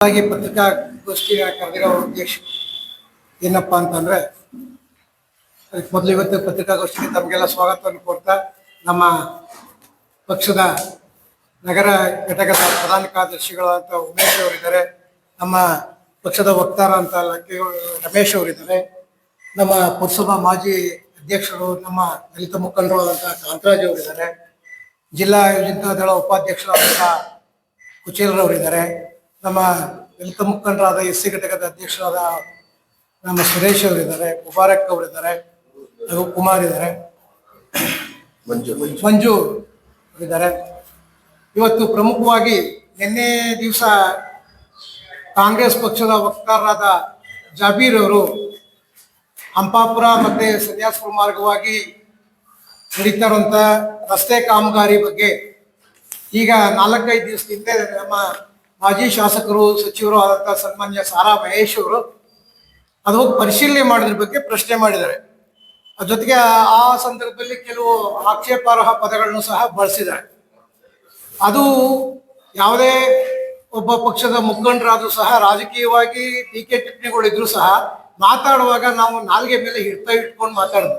ಪತ್ರಿಕಾಗೋಷ್ಠಿಯ ಕರೆದಿರೋ ಉದ್ದೇಶ ಏನಪ್ಪಾ ಅಂತಂದ್ರೆ, ಅದಕ್ಕೆ ಮೊದಲು ಇವತ್ತು ಪತ್ರಿಕಾಗೋಷ್ಠಿಗೆ ತಮಗೆಲ್ಲ ಸ್ವಾಗತವನ್ನು ಕೊಡ್ತಾ, ನಮ್ಮ ಪಕ್ಷದ ನಗರ ಘಟಕದ ಪ್ರಧಾನ ಕಾರ್ಯದರ್ಶಿಗಳು ಅಂತ ಉಮೇಶ್ ಅವರಿದ್ದಾರೆ, ನಮ್ಮ ಪಕ್ಷದ ವಕ್ತಾರ ಅಂತ ರಮೇಶ್ ಅವರಿದ್ದಾರೆ, ನಮ್ಮ ಪುರಸಭಾ ಮಾಜಿ ಅಧ್ಯಕ್ಷರು ನಮ್ಮ ದಲಿತ ಮುಖಂಡರು ಅಂತ ಕಾಂತರಾಜ್ ಅವರಿದ್ದಾರೆ, ಜಿಲ್ಲಾ ಯೋಜನಾ ದಳ ಉಪಾಧ್ಯಕ್ಷರಾದಂಥ ಕುಚೇಲರವರಿದ್ದಾರೆ, ನಮ್ಮ ದಲಿತ ಮುಖಂಡರಾದ ಎಸ್ ಸಿ ಘಟಕದ ಅಧ್ಯಕ್ಷರಾದ ನಮ್ಮ ಸುರೇಶ್ ಅವರಿದ್ದಾರೆ, ಮುಬಾರಕ್ ಅವರಿದ್ದಾರೆ, ರಘುಕುಮಾರ್ ಇದ್ದಾರೆ, ಮಂಜು ಅವರಿದ್ದಾರೆ. ಇವತ್ತು ಪ್ರಮುಖವಾಗಿ ನಿನ್ನೆ ದಿವಸ ಕಾಂಗ್ರೆಸ್ ಪಕ್ಷದ ವಕ್ತಾರರಾದ ಜಾಬೀರ್ ಅವರು ಹಂಪಾಪುರ ಮತ್ತೆ ಸನ್ಯಾಸಪುರ ಮಾರ್ಗವಾಗಿ ನಡೀತಾ ಇರುವಂತ ರಸ್ತೆ ಕಾಮಗಾರಿ ಬಗ್ಗೆ ಈಗ 4-5 ದಿವಸದಿಂದ ನಮ್ಮ ಮಾಜಿ ಶಾಸಕರು ಸಚಿವರು ಆದಂತಹ ಸನ್ಮಾನ್ಯ ಸಾರಾ ಮಹೇಶ್ ಅವರು ಅದು ಹೋಗಿ ಪರಿಶೀಲನೆ ಮಾಡೋದ್ರ ಬಗ್ಗೆ ಪ್ರಶ್ನೆ ಮಾಡಿದ್ದಾರೆ. ಅದ್ರ ಜೊತೆಗೆ ಆ ಸಂದರ್ಭದಲ್ಲಿ ಕೆಲವು ಆಕ್ಷೇಪಾರ್ಹ ಪದಗಳನ್ನು ಸಹ ಬಳಸಿದ್ದಾರೆ. ಅದು ಯಾವುದೇ ಒಬ್ಬ ಪಕ್ಷದ ಮುಖಂಡರಾದ್ರೂ ಸಹ ರಾಜಕೀಯವಾಗಿ ಟೀಕೆ ಟಿಪ್ಪಣಿಗಳಿದ್ರು ಸಹ ಮಾತಾಡುವಾಗ ನಾವು ನಾಲ್ಗೆ ಮೇಲೆ ಇಟ್ಕೊಂಡು ಮಾತಾಡೋದು,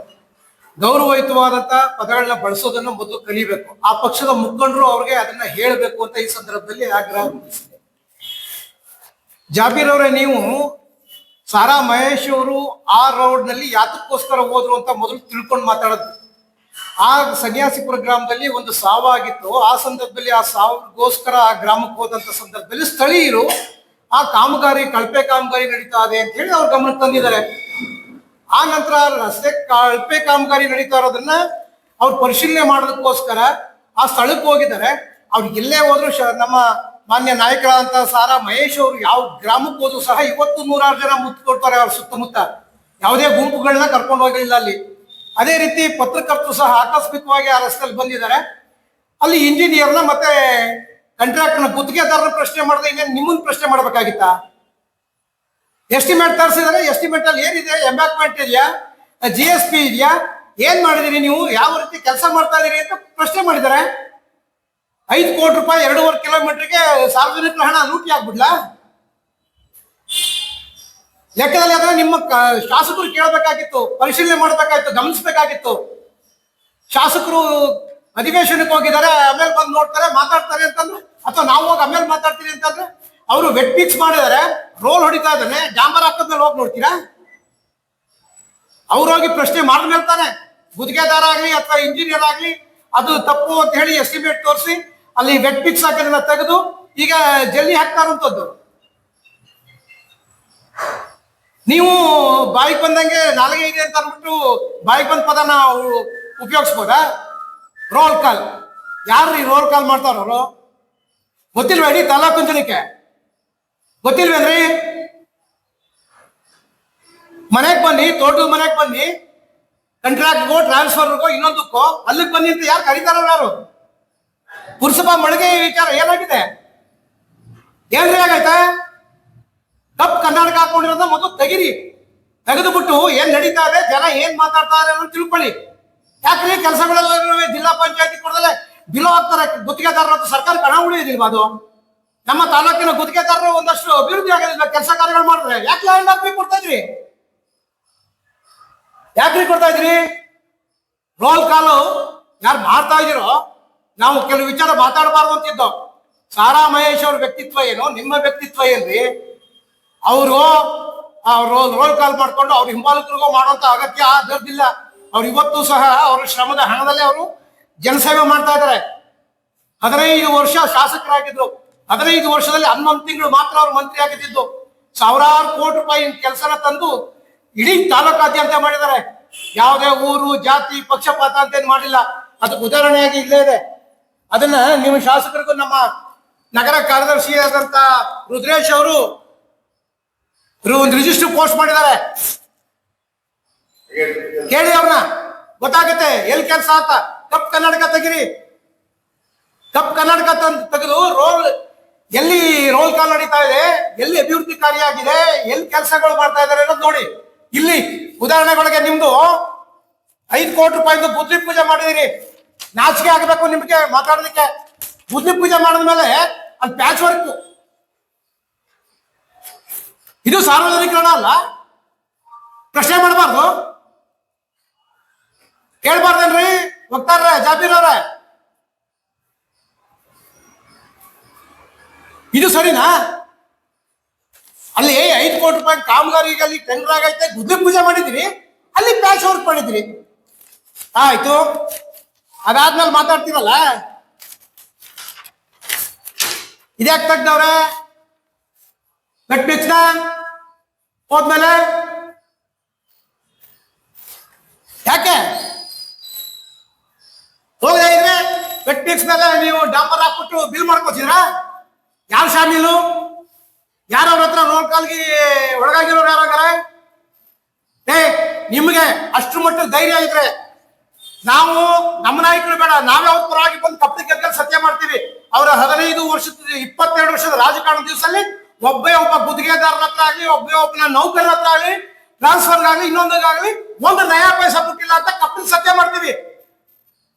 ಗೌರವಯುತವಾದಂತ ಪದಗಳನ್ನ ಬಳಸೋದನ್ನ ಮೊದಲು ಕಲಿಬೇಕು. ಆ ಪಕ್ಷದ ಮುಖಂಡರು ಅವ್ರಿಗೆ ಅದನ್ನ ಹೇಳಬೇಕು ಅಂತ ಈ ಸಂದರ್ಭದಲ್ಲಿ ಆಗ್ರಹ. ಜಾಬೀರ್ ಅವರೇ, ನೀವು ಸಾರಾ ಮಹೇಶ್ ಅವರು ಆ ರೋಡ್ ನಲ್ಲಿ ಯಾತಕ್ಕೋಸ್ಕರ ಹೋದ್ರು ಅಂತ ಮೊದಲು ತಿಳ್ಕೊಂಡು ಮಾತಾಡೋದು. ಆ ಸನ್ಯಾಸಿಪುರ ಗ್ರಾಮದಲ್ಲಿ ಒಂದು ಸಾವಾಗಿತ್ತು. ಆ ಸಂದರ್ಭದಲ್ಲಿ ಆ ಸಾವಿಗೋಸ್ಕರ ಆ ಗ್ರಾಮಕ್ಕೆ ಹೋದಂತ ಸಂದರ್ಭದಲ್ಲಿ ಸ್ಥಳೀಯರು ಆ ಕಾಮಗಾರಿ ಕಳಪೆ ಕಾಮಗಾರಿ ನಡೀತಾ ಇದೆ ಅಂತ ಹೇಳಿ ಅವ್ರ ಗಮನಕ್ಕೆ ತಂದಿದ್ದಾರೆ. ಆ ನಂತರ ರಸ್ತೆ ಕಳಪೆ ಕಾಮಗಾರಿ ನಡೀತಾ ಇರೋದನ್ನ ಅವ್ರು ಪರಿಶೀಲನೆ ಮಾಡೋದಕ್ಕೋಸ್ಕರ ಆ ಸ್ಥಳಕ್ಕೆ ಹೋಗಿದ್ದಾರೆ. ಅವ್ರು ಎಲ್ಲೇ ಹೋದ್ರು ನಮ್ಮ ಮಾನ್ಯ ನಾಯಕರಾದಂತ ಸಾರಾ ಮಹೇಶ್ ಅವರು ಯಾವ ಗ್ರಾಮಕ್ಕೆ ಹೋದ್ರು ಸಹ ಇವತ್ತು 100 ಜನ ಮುತ್ತು ಕೊಡ್ತಾರೆ ಅವ್ರ ಸುತ್ತಮುತ್ತ. ಯಾವುದೇ ಗುಂಪುಗಳನ್ನ ಕರ್ಕೊಂಡು ಹೋಗಲಿಲ್ಲ ಅಲ್ಲಿ. ಅದೇ ರೀತಿ ಪತ್ರಕರ್ತರು ಸಹ ಆಕಸ್ಮಿಕವಾಗಿ ಆ ರಸ್ತೆಯಲ್ಲಿ ಬಂದಿದ್ದಾರೆ. ಅಲ್ಲಿ ಇಂಜಿನಿಯರ್ನ ಮತ್ತೆ ಕಾಂಟ್ರಾಕ್ಟರ್ನ ಗುತ್ತಿಗೆದಾರನ ಪ್ರಶ್ನೆ ಮಾಡಿದ್ರೆ ಇನ್ನೇನು ನಿಮ್ಮನ್ನ ಪ್ರಶ್ನೆ ಮಾಡ್ಬೇಕಾಗಿತ್ತಾ? ಎಸ್ಟಿಮೇಟ್ ತರಿಸಿದರೆ ಎಸ್ಟಿಮೇಟ್ ಅಲ್ಲಿ ಏನಿದೆ? ಎಂಬ್ಯಾಕ್ಮೆಂಟ್ ಇದೆಯಾ? GSP ಇದೆಯಾ? ಏನ್ ಮಾಡಿದಿರಿ ನೀವು? ಯಾವ ರೀತಿ ಕೆಲಸ ಮಾಡ್ತಾ ಇದೀರಿ ಅಂತ ಪ್ರಶ್ನೆ ಮಾಡಿದ್ದಾರೆ. 5 ಕೋಟಿ ರೂಪಾಯಿ 2.5 ಕಿಲೋಮೀಟರ್ಗೆ ಸಾರ್ವಜನಿಕರ ಹಣ ಲೂಟಿ ಆಗ್ಬಿಡ್ಲಾ? ಲೆಕ್ಕದಲ್ಲಿ ಅದನ್ನ ನಿಮ್ಮ ಶಾಸಕರು ಕೇಳಬೇಕಾಗಿತ್ತು, ಪರಿಶೀಲನೆ ಮಾಡಬೇಕಾಗಿತ್ತು, ಗಮನಿಸಬೇಕಾಗಿತ್ತು. ಶಾಸಕರು ಅಧಿವೇಶನಕ್ಕೆ ಹೋಗಿದ್ದಾರೆ, ಆಮೇಲೆ ಬಂದು ನೋಡ್ತಾರೆ, ಮಾತಾಡ್ತಾರೆ ಅಂತಂದ್ರೆ, ಅಥವಾ ನಾವು ಹೋಗಿ ಆಮೇಲೆ ಮಾತಾಡ್ತೀವಿ ಅಂತಂದ್ರೆ, ಅವರು ವೆಟ್ ಫಿಕ್ಸ್ ಮಾಡಿದ್ದಾರೆ, ರೋಲ್ ಹೊಡಿತಾ ಇದ್ದಾನೆ, ಡಾಂಬರ್ ಹಾಕಿದ್ಮೇಲೆ ಹೋಗಿ ನೋಡ್ತೀರಾ? ಅವ್ರು ಹೋಗಿ ಪ್ರಶ್ನೆ ಮಾಡಿದ್ಮೇಲೆ ತಾನೆ ಗುತ್ತಿಗೆದಾರ ಆಗ್ಲಿ ಅಥವಾ ಇಂಜಿನಿಯರ್ ಆಗ್ಲಿ ಅದು ತಪ್ಪು ಅಂತ ಹೇಳಿ ಎಸ್ಟಿಮೇಟ್ ತೋರಿಸಿ ಅಲ್ಲಿ ವೆಟ್ ಫಿಕ್ಸ್ ಹಾಕಿದನ್ನ ತೆಗೆದು ಈಗ ಜಲ್ಲಿ ಹಾಕ್ತಾರಂತದ್ದು. ನೀವು ಬಾಯಿಗೆ ಬಂದಂಗೆ ನಾಲ್ಗೆ ಇದೆ ಅಂತ ಅಂದ್ಬಿಟ್ಟು ಬಾಯಿಗೆ ಬಂದ ಪದನ ಉಪಯೋಗಿಸ್ಬೋದಾ? Roll call. ಯಾರ್ರೀ ರೋಲ್ ಕಾಲ್ ಮಾಡ್ತಾರವರು? ಗೊತ್ತಿಲ್ವೇಡಿ ತಾಲೂಕು ಜನಕ್ಕೆ? ಗೊತ್ತಿಲ್ವೇನ್ರಿ? ಮನೆಗೆ ಬನ್ನಿ, ತೋಟದ ಮನೆಗೆ ಬನ್ನಿ, ಕಾಂಟ್ರಾಕ್ಟ್ಗೋ ಟ್ರಾನ್ಸ್ಫರ್ಗೋ ಇನ್ನೊಂದಕ್ಕೋ ಅಲ್ಲಿಗೆ ಬನ್ನಿ ಅಂತ ಯಾರು ಕರೀತಾರ? ಯಾರು? ಪುರಸಭಾ ಮಳಿಗೆ ವಿಚಾರ ಏನಾಗಿದೆ? ಏನ್ರಿ ಆಗೈತೆ? ಕಪ್ ಕರ್ನಾಟಕ ಹಾಕೊಂಡಿರೋದ ಮೊದಲು ತೆಗಿರಿ. ತೆಗೆದು ಬಿಟ್ಟು ಏನ್ ನಡೀತಾ ಇದೆ, ಜನ ಏನ್ ಮಾತಾಡ್ತಾ ಇದಾರೆ ಅಂತ ತಿಳ್ಕೊಳ್ಳಿ. ಯಾಕ್ರಿ ಕೆಲಸಗಳೆಲ್ಲ ಜಿಲ್ಲಾ ಪಂಚಾಯತಿ ಕೊಡದಲ್ಲೇ ಬಿಲೋ ಹಾಕ್ತಾರೆ ಗುತ್ತಿಗೆದಾರರು ಅಂತ ಸರ್ಕಾರಕ್ಕೆ ಹಣ ಉಳಿಯೋದಿಲ್ವಾ? ಅದು ನಮ್ಮ ತಾಲೂಕಿನ ಗುತ್ತಿಗೆದಾರರು ಒಂದಷ್ಟು ಅಭಿವೃದ್ಧಿ ಆಗೋದಿಲ್ಲ ಕೆಲಸ ಕಾರ್ಯಗಳು ಮಾಡಿದ್ರೆ. ಯಾಕೆ ಲ್ಯಾಂಡ್ ಆಫ್ ಕೊಡ್ತಾ ಇದ್ರಿ? ಯಾಕ್ರಿ ಕೊಡ್ತಾ ಇದ್ರಿ? ರೋಲ್ ಕಾಲು ಯಾರು ಮಾಡ್ತಾ ಇದ್ದೀರೋ ನಾವು ಕೆಲವು ವಿಚಾರ ಮಾತಾಡಬಾರ್ದು ಅಂತಿದ್ದೋ. ಸಾರಾ ಮಹೇಶ್ ಅವ್ರ ವ್ಯಕ್ತಿತ್ವ ಏನು, ನಿಮ್ಮ ವ್ಯಕ್ತಿತ್ವ ಏನ್ರಿ? ಅವರು ರೋಲ್ ಕಾಲ್ ಮಾಡ್ಕೊಂಡು ಅವ್ರ ಹಿಂಬಾಲಕರಿಗೂ ಮಾಡುವಂತ ಅಗತ್ಯ ದೊಡ್ಡಿಲ್ಲ. ಅವ್ರು ಇವತ್ತು ಸಹ ಅವರ ಶ್ರಮದ ಹಣದಲ್ಲೇ ಅವರು ಜನಸೇವೆ ಮಾಡ್ತಾ ಇದ್ದಾರೆ. 15 ವರ್ಷ ಶಾಸಕರಾಗಿದ್ರು. 15 ವರ್ಷದಲ್ಲಿ 11 ತಿಂಗಳು ಮಾತ್ರ ಅವ್ರು ಮಂತ್ರಿ ಆಗಿದ್ದು. ಸಾವಿರಾರು ಕೋಟಿ ರೂಪಾಯಿ ಕೆಲಸನ ತಂದು ಇಡೀ ತಾಲೂಕಾದ್ಯಂತ ಮಾಡಿದ್ದಾರೆ. ಯಾವುದೇ ಊರು ಜಾತಿ ಪಕ್ಷಪಾತ ಅಂತ ಮಾಡಿಲ್ಲ. ಅದಕ್ಕೆ ಉದಾಹರಣೆಯಾಗಿ ಇಲ್ಲೇ ಇದೆ. ಅದನ್ನ ನಿಮ್ಮ ಶಾಸಕರಿಗೂ ನಮ್ಮ ನಗರ ಕಾರ್ಯದರ್ಶಿ ಆದಂತ ರುದ್ರೇಶ್ ಅವರು ಒಂದು ರಿಜಿಸ್ಟರ್ ಪೋಸ್ಟ್ ಮಾಡಿದ್ದಾರೆ. ಕೇಳಿ ಅವ್ರನ್ನ, ಗೊತ್ತಾಗುತ್ತೆ ಎಲ್ಲಿ ಕೆಲಸ ಅಂತ. ಕಪ್ ಕರ್ನಾಟಕ ತೆಗಿರಿ. ಕಪ್ ಕರ್ನಾಟಕ ತೆಗೆದು ಎಲ್ಲಿ ರೋಲ್ ಕಾಲ್ ನಡೀತಾ ಇದೆ, ಎಲ್ಲಿ ಅಭಿವೃದ್ಧಿ ಕಾರ್ಯ ಆಗಿದೆ, ಎಲ್ಲಿ ಕೆಲಸಗಳು ಮಾಡ್ತಾ ಇದ್ದಾರೆ ಅನ್ನೋದು ನೋಡಿ. ಇಲ್ಲಿ ಉದಾಹರಣೆಗಳಿಗೆ ನಿಮ್ದು 5 ಕೋಟಿ ರೂಪಾಯಿದು ಬುದ್ಧಿ ಪೂಜೆ ಮಾಡಿದಿರಿ. ನಾಚಿಕೆ ಆಗಬೇಕು ನಿಮ್ಗೆ ಮಾತಾಡೋದಕ್ಕೆ. ಬುದ್ಧಿ ಪೂಜೆ ಮಾಡಿದ್ಮೇಲೆ ಅಲ್ಲಿ ಪ್ಯಾಚ್ ವರ್ಕ್ ಇದು ಸಾರ್ವಜನಿಕರಣ ಅಲ್ಲ? ಪ್ರಶ್ನೆ ಮಾಡಬಾರ್ದು? ಕೇಳ್ಬಾರ್ದೇನ್ರಿ ವಕ್ತಾರ್ರ, ಜಾಬೀರ್ ಅವ್ರ? ಇದು ಸರಿನಾ? ಅಲ್ಲಿ 5 ಕೋಟಿ ರೂಪಾಯಿ ಕಾಮಗಾರಿಗೆ ಅಲ್ಲಿ ಟೆಂಡರ್ ಆಗೈತೆ, ಗುದ್ಲಿ ಪೂಜೆ ಮಾಡಿದ್ರಿ, ಅಲ್ಲಿ ಪ್ಯಾಚ್ ವರ್ಕ್ ಮಾಡಿದ್ರಿ, ಆಯ್ತು. ಅದಾದ್ಮೇಲೆ ಮಾತಾಡ್ತೀವಲ್ಲ, ಇದ್ಯಾಕೆ ತೆಗ್ದವ್ರೆ ವೆಟ್ ಮಿಕ್ಸ್ನ ಹೋದ್ಮೇಲೆ? ಯಾಕೆ ಹೋಗದೆ ಇದ್ರೆ ವೆಟ್ ಮಿಕ್ಸ್ ಮೇಲೆ ನೀವು ಡಾಂಬರ್ ಹಾಕ್ಬಿಟ್ಟು ಬಿಲ್ ಮಾಡ್ಕೋತೀರಾ? ಯಾರು ಶಾಮೀಲು? ಯಾರ ಅವ್ರ ಹತ್ರ ರೋಲ್ ಕಾಲ್ಗೆ ಒಳಗಾಗಿರೋರು ಯಾರಾಗಾರ? ನಿಮ್ಗೆ ಅಷ್ಟ್ರ ಮಟ್ಟ ಧೈರ್ಯ ಇದ್ರೆ ನಾವು ನಮ್ಮ ನಾಯಕರು ಬೇಡ, ನಾವೇ ಅವ್ರ ಪರವಾಗಿ ಬಂದು ಕಪ್ಪಿ ಗೆದ್ದಲ್ಲಿ ಸತ್ಯ ಮಾಡ್ತೀವಿ. ಅವರ 15 ವರ್ಷದ 22 ವರ್ಷದ ರಾಜಕಾರಣ ದಿವಸದಲ್ಲಿ ಒಬ್ಬ ಗುತ್ತಿಗೆದಾರರ ಹತ್ರ ಆಗ್ಲಿ, ಒಬ್ಬನ ನೌಕರರ ಹತ್ರ ಆಗ್ಲಿ, ಟ್ರಾನ್ಸ್ಫರ್ ಆಗ್ಲಿ, ಇನ್ನೊಂದಾಗ್ಲಿ ಒಂದು ನಯಾ ಪೈಸಾ ಬಿಟ್ಟಿಲ್ಲ ಅಂತ ಕಪ್ಪಿ ಸತ್ಯ ಮಾಡ್ತೀವಿ.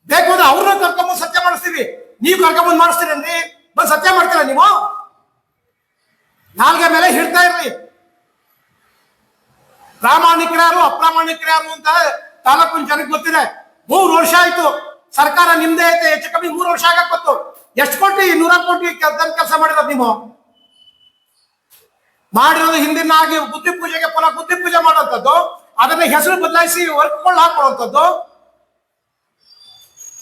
ಬೇಕು ಅಂದ್ರೆ ಅವ್ರನ್ನ ಕರ್ಕೊಂಬಂದು ಸತ್ಯ ಮಾಡಿಸ್ತೀವಿ. ನೀವು ಕರ್ಕೊಂಬಂದು ಮಾಡಿಸ್ತೀರೇನ್ರಿ? ಬಂದು ಸತ್ಯ ಮಾಡ್ತೀರ ನೀವು? ನಾಲ್ಗೆ ಮೇಲೆ ಹಿಡ್ತಾ ಇರ್ಲಿ. ಪ್ರಾಮಾಣಿಕರ್ಯಾರು ಅಪ್ರಾಮಾಣಿಕರ್ಯಾರು ಅಂತ ತಾಲೂಕಿನ ಜನಕ್ಕೆ ಗೊತ್ತಿದೆ. 3 ವರ್ಷ ಆಯ್ತು, ಸರ್ಕಾರ ನಿಮ್ದೇ ಐತೆ, ಹೆಚ್ಚು ಕಮ್ಮಿ 3 ವರ್ಷ ಆಗಕ್ ಗೊತ್ತು. ಎಷ್ಟು ಕೋಟಿ? 100 ಕೋಟಿ ಕೆಲಸ ಮಾಡಿರೋದು ನೀವು. ಮಾಡಿರೋದು ಹಿಂದಿನ ಆಗಿ ಬುದ್ಧಿ ಪೂಜೆಗೆ ಪುನಃ ಬುದ್ಧಿ ಪೂಜೆ ಮಾಡುವಂಥದ್ದು, ಅದನ್ನ ಹೆಸರು ಬದಲಾಯಿಸಿ ವರ್ಕ್ಗಳು ಹಾಕೊಳ್ಳುವಂಥದ್ದು.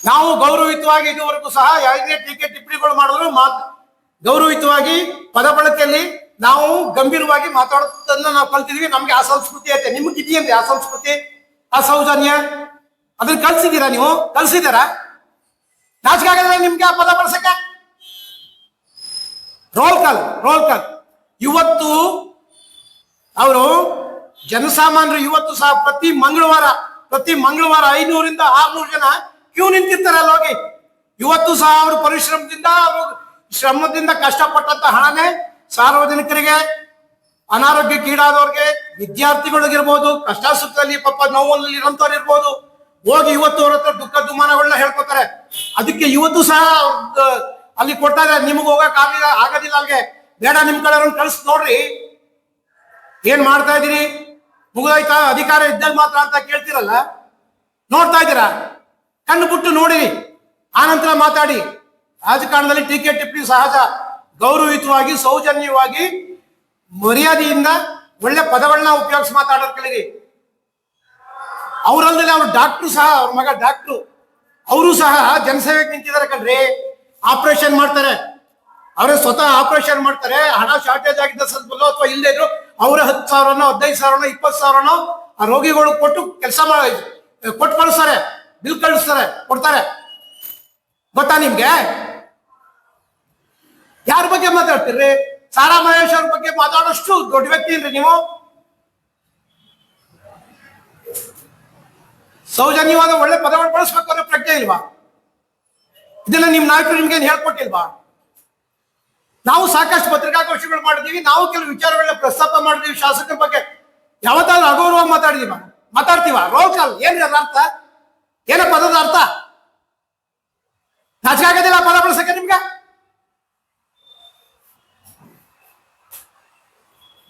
ನಾವು ಗೌರವಯುತವಾಗಿ ಇದುವರೆಗೂ ಸಹ ಯಾವುದೇ ಟೀಕೆ ಟಿಪ್ಪಣಿಗಳು ಮಾಡಿದ್ರು ಗೌರವಯುತವಾಗಿ ಪದ ಬಳಕೆಯಲ್ಲಿ ನಾವು ಗಂಭೀರವಾಗಿ ಮಾತಾಡೋದನ್ನ ನಾವು ಕಲ್ತಿದೀವಿ. ನಮ್ಗೆ ಆ ಸಂಸ್ಕೃತಿ ಐತೆ. ನಿಮ್ಗೆ ಇದೆಯಂದ್ರೆ ಆ ಸಂಸ್ಕೃತಿ, ಆ ಸೌಜನ್ಯ, ಅದನ್ನ ಕಲ್ಸಿದ್ದೀರಾ? ನೀವು ಕಲ್ಸಿದ್ದೀರಾ? ನಾಚಿಕೆ ಆಗಿದ್ರೆ ನಿಮ್ಗೆ ಆ ಪದ ಬಳಸಕ್ಕೆ? Roll call. ಇವತ್ತು ಅವರು ಜನಸಾಮಾನ್ಯರು ಇವತ್ತು ಸಹ ಪ್ರತಿ ಮಂಗಳವಾರ 500ರಿಂದ 600 ಜನ ಕ್ಯೂ ನಿಂತಿರ್ತಾರೆ ಅಲ್ಲಿ ಹೋಗಿ. ಇವತ್ತು ಸಹ ಅವರು ಶ್ರಮದಿಂದ ಕಷ್ಟಪಟ್ಟಂತ ಹಣನೇ ಸಾರ್ವಜನಿಕರಿಗೆ, ಅನಾರೋಗ್ಯಕ್ಕೀಡಾದವ್ರಿಗೆ, ವಿದ್ಯಾರ್ಥಿಗಳಿಗಿರ್ಬೋದು, ಕಷ್ಟ ಸುಖದಲ್ಲಿ ಪಾಪ ನೋವಲ್ಲಿ ಇರೋಂಥವ್ರು ಇರ್ಬೋದು, ಹೋಗಿ ಇವತ್ತು ಅವ್ರ ಹತ್ರ ದುಃಖ ದುಮ್ಮಾನಗಳನ್ನ ಹೇಳ್ಕೊತಾರೆ. ಅದಕ್ಕೆ ಇವತ್ತು ಸಹ ಅಲ್ಲಿ ಕೊಡ್ತಾ ಇದ್ದಾರೆ. ನಿಮ್ಗೆ ಹೋಗಕ್ ಆಗೋದಿಲ್ಲ ಅಲ್ಲಿಗೆ, ಬೇಡ ನಿಮ್ ಕಡೆ ಕಳಿಸ್ ನೋಡ್ರಿ, ಏನ್ ಮಾಡ್ತಾ ಇದೀರಿ, ಮುಗಿದೋಯ್ತಾ, ಅಧಿಕಾರ ಇದ್ದಾಗ ಮಾತ್ರ ಅಂತ ಕೇಳ್ತಿರಲ್ಲ, ನೋಡ್ತಾ ಇದ್ದೀರಾ? ಕಣ್ಣು ಬಿಟ್ಟು ನೋಡಿ, ಆನಂತರ ಮಾತಾಡಿ. ರಾಜಕಾರಣದಲ್ಲಿ ಟೀಕೆ ಟಿಪ್ಪಣಿ ಸಹಜ. ಗೌರವಯುತವಾಗಿ, ಸೌಜನ್ಯವಾಗಿ, ಮರ್ಯಾದೆಯಿಂದ ಒಳ್ಳೆ ಪದಗಳನ್ನ ಉಪಯೋಗಿಸಿ ಮಾತಾಡೋದು ಕಲೀರಿ. ಅವರಲ್ಲದೆ ಅವ್ರು ಡಾಕ್ಟ್ರು ಸಹ, ಅವ್ರ ಮಗ ಡಾಕ್ಟ್ರು, ಅವರು ಸಹ ಜನಸೇವೆಗೆ ನಿಂತಿದ್ದಾರೆ ಕಣ್ರಿ. ಆಪರೇಷನ್ ಮಾಡ್ತಾರೆ, ಅವರೇ ಸ್ವತಃ ಆಪರೇಷನ್ ಮಾಡ್ತಾರೆ. ಹಣ ಶಾರ್ಟೇಜ್ ಆಗಿದ್ದ ಸಂದರ್ಭದಲ್ಲೋ ಅಥವಾ ಇಲ್ಲದೆ ಇದ್ರು ಅವರ 10,000ನೋ 15,000ನೋ 20,000ನೋ ಆ ರೋಗಿಗಳು ಕೊಟ್ಟು ಕೆಲಸ ಕೊಟ್ಟು ಕಳಿಸ್ತಾರೆ, ಬಿಲ್ ಕಳಿಸ್ತಾರೆ, ಕೊಡ್ತಾರೆ. ಗೊತ್ತಾ ನಿಮ್ಗೆ? ಯಾರ ಬಗ್ಗೆ ಮಾತಾಡ್ತೀರಿ? ಸಾರಾ ಮಹೇಶ್ ಅವ್ರ ಬಗ್ಗೆ ಮಾತಾಡೋಷ್ಟು ದೊಡ್ಡ ವ್ಯಕ್ತಿ ಇಲ್ರಿ ನೀವು. ಸೌಜನ್ಯವಾದ ಒಳ್ಳೆ ಪದಗಳು ಬಳಸ್ಬೇಕು ಅನ್ನೋ ಪ್ರಜ್ಞೆ ಇಲ್ವಾ? ಇದನ್ನ ನಿಮ್ ನಾಯಕರು ನಿಮ್ಗೇನು ಹೇಳ್ಕೊಟ್ಟಿಲ್ವಾ? ನಾವು ಸಾಕಷ್ಟು ಪತ್ರಿಕಾಗೋಷ್ಠಿಗಳು ಮಾಡಿದೀವಿ, ನಾವು ಕೆಲವು ವಿಚಾರಗಳನ್ನ ಪ್ರಸ್ತಾಪ ಮಾಡಿದೀವಿ ಶಾಸಕರ ಬಗ್ಗೆ. ಯಾವತ್ತಾದ್ರೂ ಅಗೌರವ ಮಾತಾಡ್ತೀವ? ರೋಲ್ ಕಾಲ್ ಏನ್ರಿ ಅದ ಅರ್ಥ? ಏನ ಪದದ ಅರ್ಥ? ನಾಚಿಕೆ ಆಗೋದಿಲ್ಲ ಪದ ಬಳಸಕ್ಕೆ ನಿಮ್ಗೆ?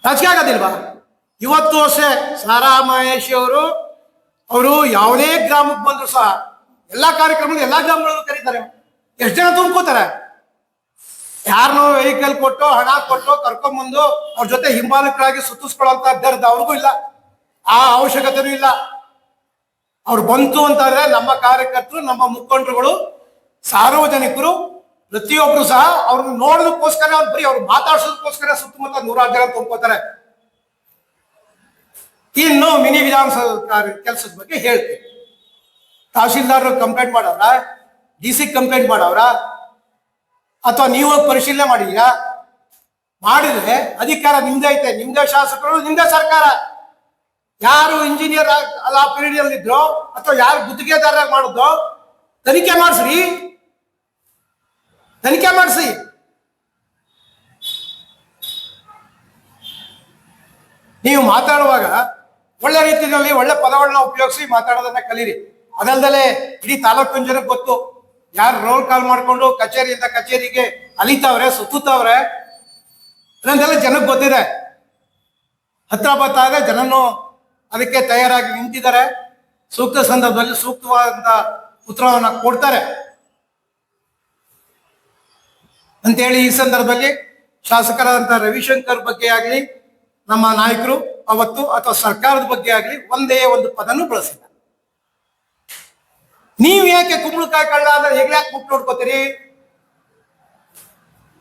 ನಾಚಿಕೆ ಆಗೋದಿಲ್ವಾ? ಇವತ್ತು ಅಷ್ಟೇ ಸಾರಾ ಮಹೇಶ್ ಅವರು ಯಾವುದೇ ಗ್ರಾಮಕ್ಕೆ ಬಂದ್ರು ಸಹ ಎಲ್ಲಾ ಕಾರ್ಯಕ್ರಮಗಳು ಎಲ್ಲಾ ಗ್ರಾಮಗಳಲ್ಲೂ ಕರೀತಾರೆ. ಎಷ್ಟು ಜನ ತುಂಬ್ಕೋತಾರೆ? ಯಾರನ್ನೋ ವೆಹಿಕಲ್ ಕೊಟ್ಟು ಹಣ ಕೊಟ್ಟು ಕರ್ಕೊಂಡ್ಬಂದು ಅವ್ರ ಜೊತೆ ಹಿಂಬಾಲಕರಾಗಿ ಸುತ್ತಿಸ್ಕೊಳ್ಳುವಂತ ದರ್ದ ಅವ್ರಿಗೂ ಇಲ್ಲ, ಆ ಅವಶ್ಯಕತೆನೂ ಇಲ್ಲ. ಅವ್ರು ಬಂತು ಅಂತಂದ್ರೆ ನಮ್ಮ ಕಾರ್ಯಕರ್ತರು, ನಮ್ಮ ಮುಖಂಡರುಗಳು, ಸಾರ್ವಜನಿಕರು ಪ್ರತಿಯೊಬ್ರು ಸಹ ಅವ್ರನ್ನ ನೋಡೋದಕ್ಕೋಸ್ಕರ, ಅವ್ರು ಮಾತಾಡ್ಸೋದಕ್ಕೋಸ್ಕರ ಸುತ್ತಮುತ್ತ 100 ಜನ ತುಂಬ್ಕೋತಾರೆ. ಇನ್ನು ಮಿನಿ ವಿಧಾನಸಭಾ ಕೆಲಸದ ಬಗ್ಗೆ ಹೇಳ್ತೀವಿ. ತಹಶೀಲ್ದಾರ್ ಕಂಪ್ಲೇಂಟ್ ಮಾಡವ್ರ, DC ಕಂಪ್ಲೇಂಟ್ ಮಾಡವ್ರ, ಅಥವಾ ನೀವು ಪರಿಶೀಲನೆ ಮಾಡಿದ್ಯಾ? ಮಾಡಿದ್ರೆ ಅಧಿಕಾರ ನಿಮ್ದೇ ಐತೆ, ನಿಮ್ದೇ ಶಾಸಕರು, ನಿಮ್ದೇ ಸರ್ಕಾರ. ಯಾರು ಇಂಜಿನಿಯರ್ ಅಲ್ಲ ಪೀರಿಯಡ್ ಇದ್ರು ಅಥವಾ ಯಾರು ಗುತ್ತಿಗೆದಾರ ಮಾಡಿದ್ರು ತನಿಖೆ ಮಾಡಿಸ್ರಿ. ನೀವು ಮಾತಾಡುವಾಗ ಒಳ್ಳೆ ರೀತಿಯಲ್ಲಿ ಒಳ್ಳೆ ಪದಗಳನ್ನ ಉಪಯೋಗಿಸಿ ಮಾತಾಡೋದನ್ನ ಕಲೀರಿ. ಅದಲ್ದಲೆ ಇಡೀ ತಾಲೂಕಿನ ಜನಕ್ಕೆ ಗೊತ್ತು, ಯಾರು ರೋಲ್ ಕಾಲ್ ಮಾಡ್ಕೊಂಡು ಕಚೇರಿಯಿಂದ ಕಚೇರಿಗೆ ಅಲಿತಾವ್ರೆ, ಸುತ್ತುತ್ತವ್ರೆ, ಅದನ್ನೆಲ್ಲ ಜನಕ್ಕೆ ಗೊತ್ತಿದೆ. ಹತ್ರ ಬರ್ತಾರೆ, ಜನನು ಅದಕ್ಕೆ ತಯಾರಾಗಿ ನಿಂತಿದ್ದಾರೆ. ಸೂಕ್ತ ಸಂದರ್ಭದಲ್ಲಿ ಸೂಕ್ತವಾದಂತ ಉತ್ತರವನ್ನ ಕೊಡ್ತಾರೆ ಅಂತೇಳಿ ಈ ಸಂದರ್ಭದಲ್ಲಿ ಶಾಸಕರಾದಂಥ ರವಿಶಂಕರ್ ಬಗ್ಗೆ ಆಗಲಿ, ನಮ್ಮ ನಾಯಕರು ಅವತ್ತು ಅಥವಾ ಸರ್ಕಾರದ ಬಗ್ಗೆ ಆಗಲಿ ಒಂದೇ ಒಂದು ಪದನೂ ಬಳಸಿಲ್ಲ. ನೀವ್ ಯಾಕೆ ಕುಂಬಳಕಾಯಿ ಕಳ್ಳ ಅಂದ್ರೆ ಯಾಕೆ ಮುಟ್ಟು ನೋಡ್ಕೋತೀರಿ?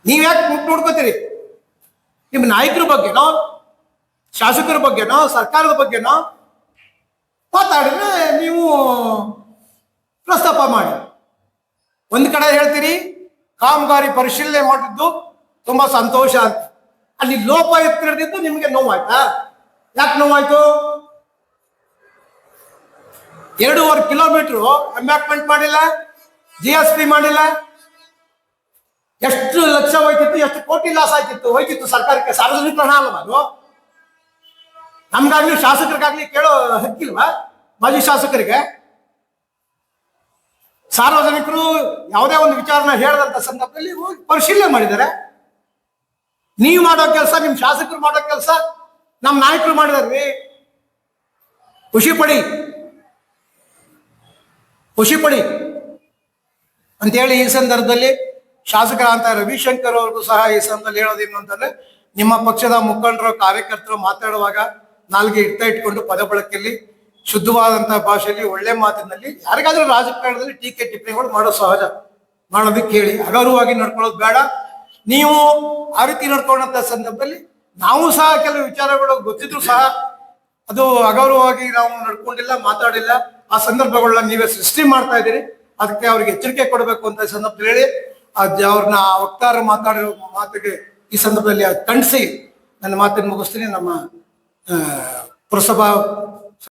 ನೀವ್ ಯಾಕೆ ಮುಟ್ಟು ನೋಡ್ಕೋತೀರಿ? ನಿಮ್ಮ ನಾಯಕರ ಬಗ್ಗೆನೋ, ಶಾಸಕರ ಬಗ್ಗೆನೋ, ಸರ್ಕಾರದ ಬಗ್ಗೆನೋ ಮಾತಾಡಿದ್ರೆ ನೀವು ಪ್ರಸ್ತಾಪ ಮಾಡಿ. ಒಂದ್ ಕಡೆ ಹೇಳ್ತೀರಿ ಕಾಮಗಾರಿ ಪರಿಶೀಲನೆ ಮಾಡಿದ್ದು ತುಂಬಾ ಸಂತೋಷ ಅಂತ, ಅಲ್ಲಿ ಲೋಪಾಯುಕ್ತ ಹಿಡಿದಿದ್ದು ನಿಮ್ಗೆ ನೋವಾಯ್ತಾ? ಯಾಕೆ ನೋವಾಯ್ತು? 2.5 ಕಿಲೋಮೀಟರ್ ಎಂಬ್ಯಾಕ್ಮೆಂಟ್ ಮಾಡಿಲ್ಲ, GSP ಮಾಡಿಲ್ಲ. ಎಷ್ಟು ಲಕ್ಷ ಹೋಯ್ತಿತ್ತು, ಎಷ್ಟು ಕೋಟಿ ಲಾಸ್ ಹೋಯ್ತಿತ್ತು ಸರ್ಕಾರಕ್ಕೆ. ಸಾರ್ವಜನಿಕ ಹಣ ಅಲ್ವಾ ಅದು? ನಮ್ಗಾಗ್ಲಿ ಶಾಸಕರಿಗಾಗ್ಲಿ ಕೇಳೋ ಹಕ್ಕಿಲ್ವಾ? ಮಾಜಿ ಶಾಸಕರಿಗೆ ಸಾರ್ವಜನಿಕರು ಯಾವುದೇ ಒಂದು ವಿಚಾರನ ಹೇಳದಂತ ಸಂದರ್ಭದಲ್ಲಿ ಹೋಗಿ ಪರಿಶೀಲನೆ ಮಾಡಿದ್ದಾರೆ. ನೀವು ಮಾಡೋ ಕೆಲಸ, ನಿಮ್ ಶಾಸಕರು ಮಾಡೋ ಕೆಲಸ ನಮ್ಮ ನಾಯಕರು ಮಾಡಿದಾರ್ರಿ. ಖುಷಿ ಪಡಿ ಅಂತೇಳಿ ಈ ಸಂದರ್ಭದಲ್ಲಿ ಶಾಸಕರಾದಂತ ರವಿಶಂಕರ್ ಅವ್ರಿಗೂ ಸಹ ಈ ಸಂದರ್ಭದಲ್ಲಿ ಹೇಳೋದೇನು ಅಂತಂದ್ರೆ, ನಿಮ್ಮ ಪಕ್ಷದ ಮುಖಂಡರು, ಕಾರ್ಯಕರ್ತರು ಮಾತಾಡುವಾಗ ನಾಲ್ಗೆ ಇಟ್ಕೊಂಡು ಪದ ಬಳಕೆಯಲ್ಲಿ ಶುದ್ಧವಾದಂತಹ ಭಾಷೆಯಲ್ಲಿ ಒಳ್ಳೆ ಮಾತಿನಲ್ಲಿ ಯಾರಿಗಾದ್ರೂ ರಾಜಕಾರಣದಲ್ಲಿ ಟೀಕೆ ಟಿಪ್ಪಣಿಗಳು ಮಾಡೋ ಸಹಜ, ಮಾಡೋದಕ್ಕೆ ಹೇಳಿ. ಅಗೌರವವಾಗಿ ನಡ್ಕೊಳ್ಳೋದು ಬೇಡ. ನೀವು ಆ ರೀತಿ ನಡ್ಕೊಂಡಂತ ಸಂದರ್ಭದಲ್ಲಿ ನಾವು ಸಹ ಕೆಲವು ವಿಚಾರಗಳು ಗೊತ್ತಿದ್ರು ಸಹ ಅದು ಅಗೌರವವಾಗಿ ನಾವು ನಡ್ಕೊಂಡಿಲ್ಲ, ಮಾತಾಡಿಲ್ಲ. ಆ ಸಂದರ್ಭಗಳನ್ನ ನೀವೇ ಸೃಷ್ಟಿ ಮಾಡ್ತಾ ಇದ್ದೀರಿ. ಅದಕ್ಕೆ ಅವ್ರಿಗೆ ಎಚ್ಚರಿಕೆ ಕೊಡಬೇಕು ಅಂತ ಈ ಸಂದರ್ಭದಲ್ಲಿ ಹೇಳಿ ಅವ್ರನ್ನ ವಕ್ತಾರ ಮಾತಾಡಿರೋ ಮಾತಿಗೆ ಈ ಸಂದರ್ಭದಲ್ಲಿ ಖಂಡಿಸಿ ನನ್ನ ಮಾತನ್ನು ಮುಗಿಸ್ತೀನಿ. ನಮ್ಮ ಪುರಸಭಾ